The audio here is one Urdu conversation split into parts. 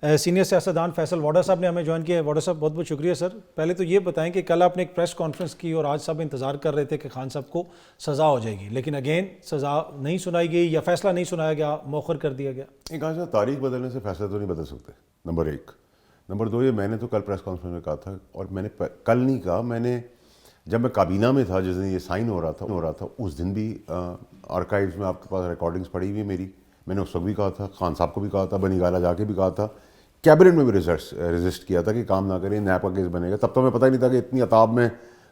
سینئر سیاستدان فیصل واڈا صاحب نے ہمیں جوائن کیا ہے. واڈا صاحب بہت بہت شکریہ سر. پہلے تو یہ بتائیں کہ کل آپ نے ایک پریس کانفرنس کی اور آج سب انتظار کر رہے تھے کہ خان صاحب کو سزا ہو جائے گی، لیکن اگین سزا نہیں سنائی گئی یا فیصلہ نہیں سنایا گیا، مؤخر کر دیا گیا. ایک آج تاریخ بدلنے سے فیصلہ تو نہیں بدل سکتے، نمبر ایک. نمبر دو، یہ میں نے تو کل پریس کانفرنس میں کہا تھا، اور میں نے کل نہیں کہا، میں نے جب میں کابینہ میں تھا جس دن یہ سائن ہو رہا تھا اس دن بھی آرکائیوز میں آپ کے پاس ریکارڈنگز پڑی ہوئی میری. میں نے اس وقت بھی کہا تھا، خان صاحب کو بھی کہا تھا، بنی گالا جا کے بھی کہا تھا، کیبنٹ میں بھی رجسٹ کیا تھا کہ کام نہ کریں، نیب کا کیس بنے گا. تب تو ہمیں پتہ ہی نہیں تھا کہ اتنی عتاب میں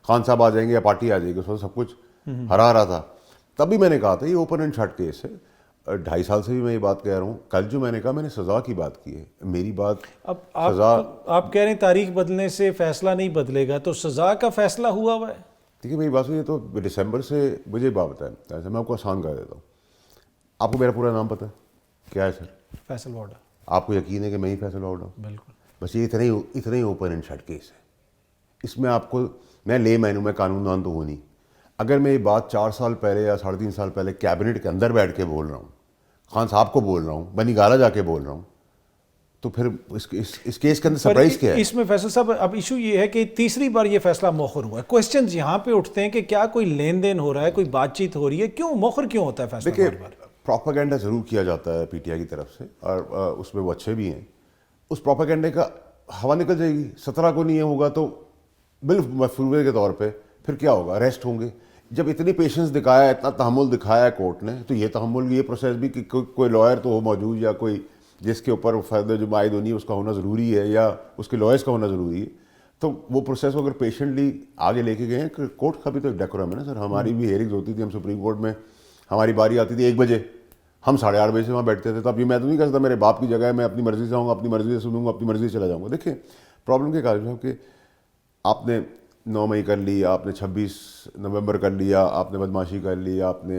خان صاحب آ جائیں گے یا پارٹی آ جائے گی. اس وقت سب کچھ ہرا رہا تھا. تب بھی میں نے کہا تھا یہ اوپن اینڈ شٹ کیس ہے. 2.5 سال سے بھی میں یہ بات کہہ رہا ہوں. کل جو میں نے کہا، میں نے سزا کی بات کی ہے. میری بات اب سزا، آپ کہہ رہے ہیں تاریخ بدلنے سے فیصلہ نہیں بدلے گا، تو سزا کا فیصلہ ہوا ہوا ہے. دیکھیے میری بات سنیے، تو دسمبر سے مجھے بات بتائیں، ایسا میں آپ کو آسان کر دیتا ہوں. آپ کو میرا پورا نام پتہ ہے کیا ہے سر؟ فیصل واڈا. آپ کو یقین ہے کہ میں ہی فیصل واڈا ہوں؟ بالکل. بس یہ اتنا ہی اوپن اینڈ شٹ کیس ہے. اس میں آپ کو، میں لے مین ہوں، میں قانون دان تو ہوں نہیں. اگر میں یہ بات 4 سال پہلے یا 3.5 سال پہلے کیبنٹ کے اندر بیٹھ کے بول رہا ہوں، خان صاحب کو بول رہا ہوں، بنی گالا جا کے بول رہا ہوں، تو پھر اس کیس کے اندر سرپرائز کیا ہے؟ اس میں فیصل صاحب اب ایشو یہ ہے کہ تیسری بار یہ فیصلہ مؤخر ہوا ہے. کوسچنز یہاں پہ اٹھتے ہیں کہ کیا کوئی لین دین ہو رہا ہے، کوئی بات چیت ہو رہی ہے، کیوں مؤخر کیوں ہوتا ہے فیصلہ؟ دیکھیے پروپیگنڈا ضرور کیا جاتا ہے پی ٹی آئی کی طرف سے، اور اس میں وہ اچھے بھی ہیں. اس پروپیگنڈے کا ہوا نکل جائے گی. 17 کو نہیں ہوگا تو بالمفروضے کے طور پہ پھر کیا ہوگا؟ اریسٹ ہوں گے. جب اتنی پیشنس دکھایا، اتنا تحمل دکھایا ہے کورٹ نے، تو یہ تحمل، یہ پروسیس بھی کہ کوئی لائر تو ہو موجود، یا کوئی جس کے اوپر فائدہ جو عائد ہونی ہے اس کا ہونا ضروری ہے، یا اس کے لائرس کا ہونا ضروری ہے. تو وہ پروسیس کو اگر پیشنٹلی آگے لے کے گئے ہیں، کورٹ کا بھی تو ایک ڈیکورم ہے نا سر. ہماری بھی ہیئرنگز ہوتی تھی، ہم سپریم کورٹ میں، ہماری باری آتی تھی 1 بجے، ہم 8:30 بجے سے وہاں بیٹھتے تھے. تو اب یہ میں تو نہیں کہہ سکتا میرے باپ کی جگہ ہے، میں اپنی مرضی سے آؤں گا، اپنی مرضی سے سنوں گا، اپنی مرضی سے چلا جاؤں گا. دیکھیں پرابلم کیا کہا کہ آپ نے 9 مئی کر لی، آپ نے 26 نومبر کر لیا، آپ نے بدماشی کر لی، آپ نے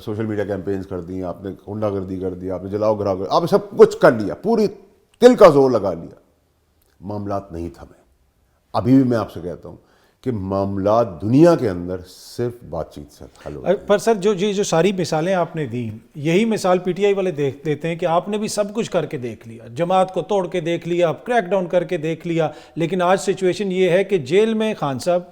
سوشل میڈیا کیمپینز کر دی، آپ نے غنڈہ گردی کر دی، آپ نے جلاؤ گھراؤ کر، آپ نے سب کچھ کر لیا، پوری دل کا زور لگا لیا. معاملات نہیں تھمے. ابھی بھی میں آپ سے کہتا ہوں کہ معاملات دنیا کے اندر صرف بات چیت سے حل ہوتے ہیں. پر سر جو ساری مثالیں آپ نے دیں، یہی مثال پی ٹی آئی والے دیتے ہیں کہ آپ نے بھی سب کچھ کر کے دیکھ لیا، جماعت کو توڑ کے دیکھ لیا، کریک ڈاؤن کر کے دیکھ لیا، لیکن آج سچویشن یہ ہے کہ جیل میں خان صاحب،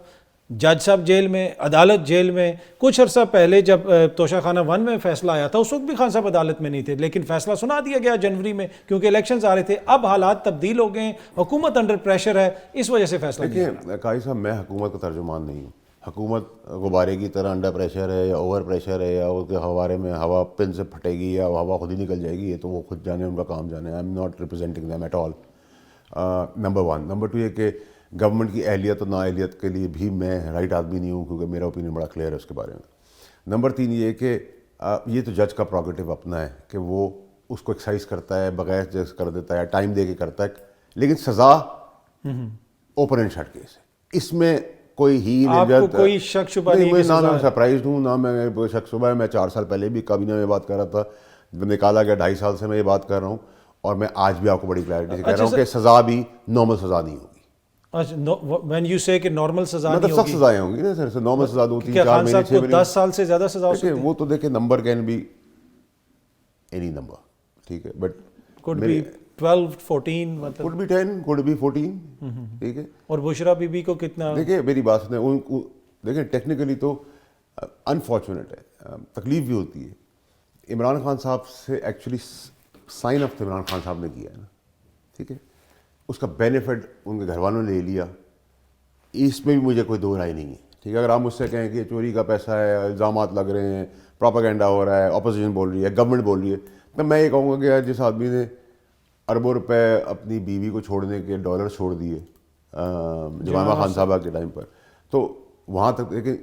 جج صاحب جیل میں، عدالت جیل میں. کچھ عرصہ پہلے جب توشہ خانہ 1 میں فیصلہ آیا تھا، اس وقت بھی خان صاحب عدالت میں نہیں تھے، لیکن فیصلہ سنا دیا گیا جنوری میں کیونکہ الیکشنز آ رہے تھے. اب حالات تبدیل ہو گئے ہیں، حکومت انڈر پریشر ہے، اس وجہ سے فیصلہ نہیں. دیکھیے قاضی صاحب، میں حکومت کا ترجمان نہیں ہوں. حکومت غبارے کی طرح انڈر پریشر ہے یا اوور پریشر ہے، یا اس کے ہوارے میں ہوا پن سے پھٹے گی یا ہوا خود ہی نکل جائے گی، یہ تو وہ خود جانے، ان کا کام جانے. I am not representing them at all. Number 1. Number 2 یہ کہ گورنمنٹ کی اہلیت اور نااہلیت کے لیے بھی میں رائٹ آدمی نہیں ہوں، کیونکہ میرا اوپینین بڑا کلیئر ہے اس کے بارے میں. نمبر 3 یہ کہ یہ تو جج کا پروگیٹو اپنا ہے کہ وہ اس کو ایکسرسائز کرتا ہے، بغیر جج کر دیتا ہے، ٹائم دے کے کرتا ہے. لیکن سزا اوپن اینڈ شٹ کیس ہے. اس میں کوئی ہی کوئی شک شبہ نہیں. نہ میں سرپرائزڈ ہوں، نہ میں شک شبہ ہے. میں 4 سال پہلے بھی کابینہ میں بات کر رہا تھا، نکالا گیا. 2.5 سال سے میں یہ بات کر رہا ہوں، اور میں آج بھی آپ کو بڑی کلیئرٹی سے کہہ رہا ہوں کہ سزا بھی نارمل سزا نہیں ہوگی. when you say کہ نارمل سزا نہیں ہوگی، سخت سزائیں ہوں گی نا سر. نارمل سزا 2-3 4 خان مہینے صاحب 6 کو مہینے 10 سال سے زیادہ سزا ہو سکتی ہے. وہ تو دیکھیں number can be any number, ٹھیک ہے، بٹ could be 12 14 مطلب could be 10 could be 14، ٹھیک ہے. اور بشرا بی بی کو کتنا؟ دیکھیں میری بات سنیں، دیکھیں ٹیکنیکلی تو انفارچونیٹ ہے، تکلیف بھی ہوتی ہے. عمران خان صاحب سے actually sign off Imran Khan صاحب نے کیا ہے نا، ٹھیک ہے. اس کا بینیفٹ ان کے گھر والوں نے لے لیا. اس میں بھی مجھے کوئی دو رائے نہیں ہے، ٹھیک ہے. اگر آپ مجھ سے کہیں کہ چوری کا پیسہ ہے، الزامات لگ رہے ہیں، پروپیگنڈا ہو رہا ہے، اپوزیشن بول رہی ہے، گورنمنٹ بول رہی ہے، تو میں یہ کہوں گا کہ جس آدمی نے اربوں روپے اپنی بیوی کو چھوڑنے کے ڈالر چھوڑ دیے جمائمہ خان صاحبہ کے ٹائم پر، تو وہاں تک لیکن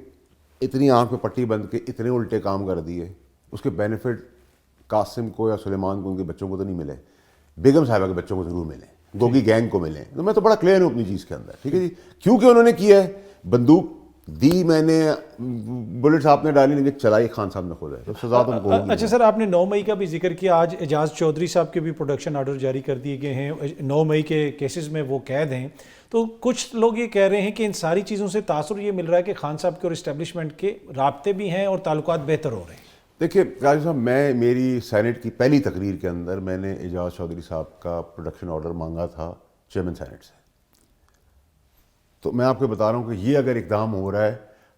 اتنی آنکھ پہ پٹی بند کے اتنے الٹے کام کر دیے، اس کے بینیفٹ قاسم کو یا سلیمان کو، ان کے بچوں کو تو نہیں ملے، بیگم صاحبہ کے بچوں کو ضرور ملے، گوگی گینگ کو ملے. تو میں تو بڑا کلیئر ہوں اپنی چیز کے اندر، ٹھیک ہے جی. کیونکہ انہوں نے کیا ہے، بندوق دی میں نے، بلٹس آپ نے ڈالی لیکن چلائی خان صاحب نے خود ہے، تو سزا تو کو ہوگی. اچھا سر، آپ نے 9 مئی کا بھی ذکر کیا. آج اعجاز چودھری صاحب کے بھی پروڈکشن آرڈر جاری کر دیے گئے ہیں. 9 مئی کے کیسز میں وہ قید ہیں. تو کچھ لوگ یہ کہہ رہے ہیں کہ ان ساری چیزوں سے تاثر یہ مل رہا ہے کہ خان صاحب کے اور اسٹیبلشمنٹ کے رابطے بھی ہیں اور تعلقات بہتر ہو رہے ہیں. دیکھیے راجہ صاحب، میری سینٹ کی پہلی تقریر کے اندر میں نے اعجاز چودھری صاحب کا پروڈکشن آرڈر مانگا تھا چیئرمین سینٹ سے. تو میں آپ کو بتا رہا ہوں کہ یہ اگر اقدام ہو رہا ہے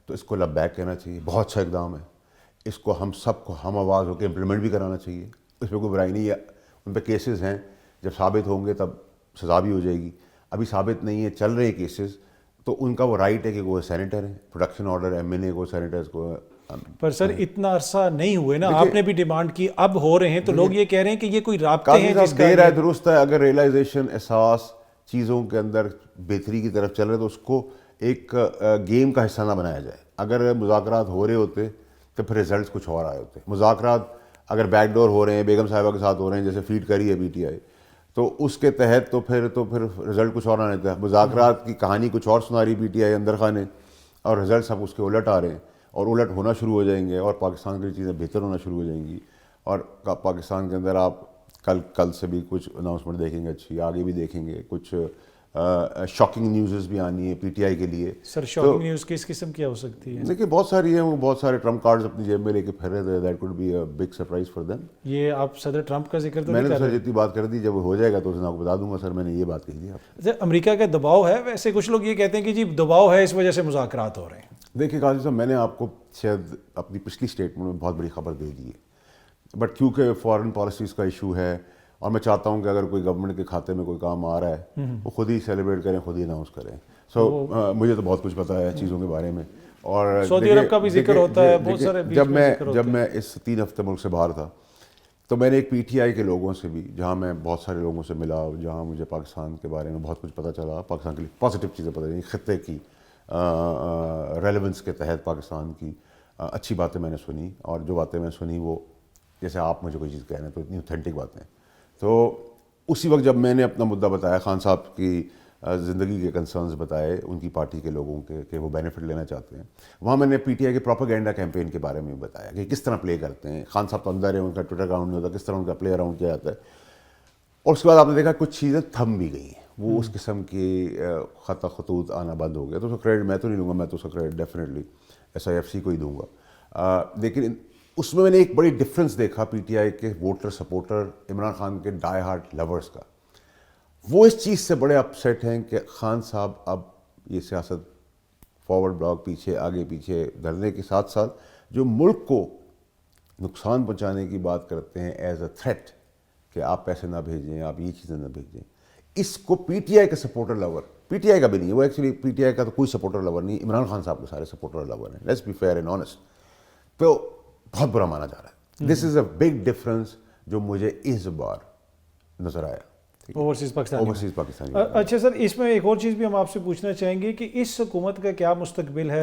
تو اس کو لبیک کہنا چاہیے، بہت اچھا اقدام ہے. اس کو ہم سب کو ہم آواز ہو کے امپلیمنٹ بھی کرانا چاہیے. اس پہ کوئی برائی نہیں ہے. ان پہ کیسز ہیں، جب ثابت ہوں گے تب سزا بھی ہو جائے گی. ابھی ثابت نہیں ہے، چل رہے ہیں کیسز، تو ان کا وہ رائٹ ہے کہ وہ سینیٹر ہیں. پروڈکشن آرڈر MNA کو، سینیٹرز کو. پر سر اتنا عرصہ نہیں ہوئے نا، آپ نے بھی ڈیمانڈ کی، اب ہو رہے ہیں تو لوگ یہ کہہ رہے ہیں کہ یہ کوئی رابطے ہیں جس کا دیر ہے درست ہے. اگر ریئلائزیشن، احساس چیزوں کے اندر بہتری کی طرف چل رہے تو اس کو ایک گیم کا حصہ نہ بنایا جائے. اگر مذاکرات ہو رہے ہوتے تو پھر ریزلٹس کچھ اور آئے ہوتے. مذاکرات اگر بیک ڈور ہو رہے ہیں، بیگم صاحبہ کے ساتھ ہو رہے ہیں جیسے فیڈ کری ہے PTI، تو اس کے تحت تو پھر رزلٹ کچھ اور آنے دیتا ہے. مذاکرات کی کہانی کچھ اور سنا رہی PTI اندر خانے، اور رزلٹ سب اس کے الٹ آ رہے ہیں اور الٹ ہونا شروع ہو جائیں گے، اور پاکستان کی چیزیں بہتر ہونا شروع ہو جائیں گی. اور پاکستان کے اندر آپ کل سے بھی کچھ اناؤنسمنٹ دیکھیں گے اچھی، آگے بھی دیکھیں گے. کچھ شاکنگ نیوزز بھی آنی ہے PTI کے لیے. سر شاکنگ نیوز کس قسم کیا ہو سکتی ہے؟ دیکھیے بہت ساری ہیں، وہ بہت سارے ٹرمپ کارڈز اپنی جیب میں لے کے پھر رہے تھے. That could be a big surprise for them. یہ آپ صدر ٹرمپ کا ذکر تو میں نہیں نے کر سر رہے؟ جتنی بات کر دی، جب ہو جائے گا تو اس نے آپ کو بتا دوں گا. سر میں نے یہ بات کہی تھی آپ. سر امریکہ کا دباؤ ہے، ویسے کچھ لوگ یہ کہتے ہیں کہ جی دباؤ ہے اس وجہ سے مذاکرات ہو رہے ہیں. دیکھیے قاضی صاحب، میں نے آپ کو شاید اپنی پچھلی اسٹیٹمنٹ میں بہت بڑی خبر دے دی ہے، بٹ کیونکہ فارن پالیسیز کا ایشو ہے اور میں چاہتا ہوں کہ اگر کوئی گورنمنٹ کے کھاتے میں کوئی کام آ رہا ہے وہ خود ہی سیلیبریٹ کریں، خود ہی اناؤنس کریں. سو مجھے تو بہت کچھ پتا ہے چیزوں کے بارے میں. اور سعودی عرب کا بھی ذکر ہوتا ہے، بہت سارے جب میں اس 3 ہفتے ملک سے باہر تھا تو میں نے ایک PTI کے لوگوں سے بھی، جہاں میں بہت سارے لوگوں سے ملا، جہاں مجھے پاکستان کے بارے میں بہت کچھ پتہ چلا، پاکستان کے لیے پازیٹیو چیزیں پتہ چلی، خطے کی ریلیونس کے تحت پاکستان کی اچھی باتیں میں نے سنی. اور جو باتیں میں سنی وہ جیسے آپ مجھے کوئی چیز کہہ رہے ہیں تو اتنی اوتھینٹک باتیں. تو اسی وقت جب میں نے اپنا مدعا بتایا، خان صاحب کی زندگی کے کنسرنز بتائے ان کی پارٹی کے لوگوں کے کہ وہ بینیفٹ لینا چاہتے ہیں، وہاں میں نے PTI کے پروپیگنڈا کیمپین کے بارے میں بتایا کہ کس طرح پلے کرتے ہیں. خان صاحب تو اندر ہیں، ان کا ٹویٹر اکاؤنٹ نہیں ہوتا، کس طرح ان کا پلے اراؤنڈ کیا جاتا ہے. اور اس کے بعد آپ نے دیکھا کچھ چیزیں تھم بھی گئی ہیں، وہ اس قسم کی خطوط آنا بند ہو گیا. تو اس کا کریڈٹ میں تو نہیں لوں گا، میں تو اس کا کریڈٹ ڈیفینیٹلی SIFC کو ہی دوں گا. لیکن اس میں نے ایک بڑی ڈفرینس دیکھا PTI کے ووٹر سپورٹر، عمران خان کے ڈائی ہارٹ لورز کا. وہ اس چیز سے بڑے اپسیٹ ہیں کہ خان صاحب اب یہ سیاست فارورڈ بلاک پیچھے آگے پیچھے دھرنے کے ساتھ ساتھ جو ملک کو نقصان پہنچانے کی بات کرتے ہیں ایز اے تھریٹ کہ آپ پیسے نہ بھیجیں، آپ یہ چیزیں نہ بھیجیں، اس کو PTI کا سپورٹر لور، PTI کا بھی نہیں ہے وہ، ایکچولی PTI کا تو کوئی سپورٹر لور نہیں، عمران خان صاحب کے سارے سپورٹر لور ہیں. Let's be fair and honest. تو بہت برا مانا جا رہا ہے. دس از اے بگ ڈفرینس جو مجھے اس بار نظر آیا اوورسیز پاکستانی. اچھا سر، اس میں ایک اور چیز بھی ہم آپ سے پوچھنا چاہیں گے کہ اس حکومت کا کیا مستقبل ہے؟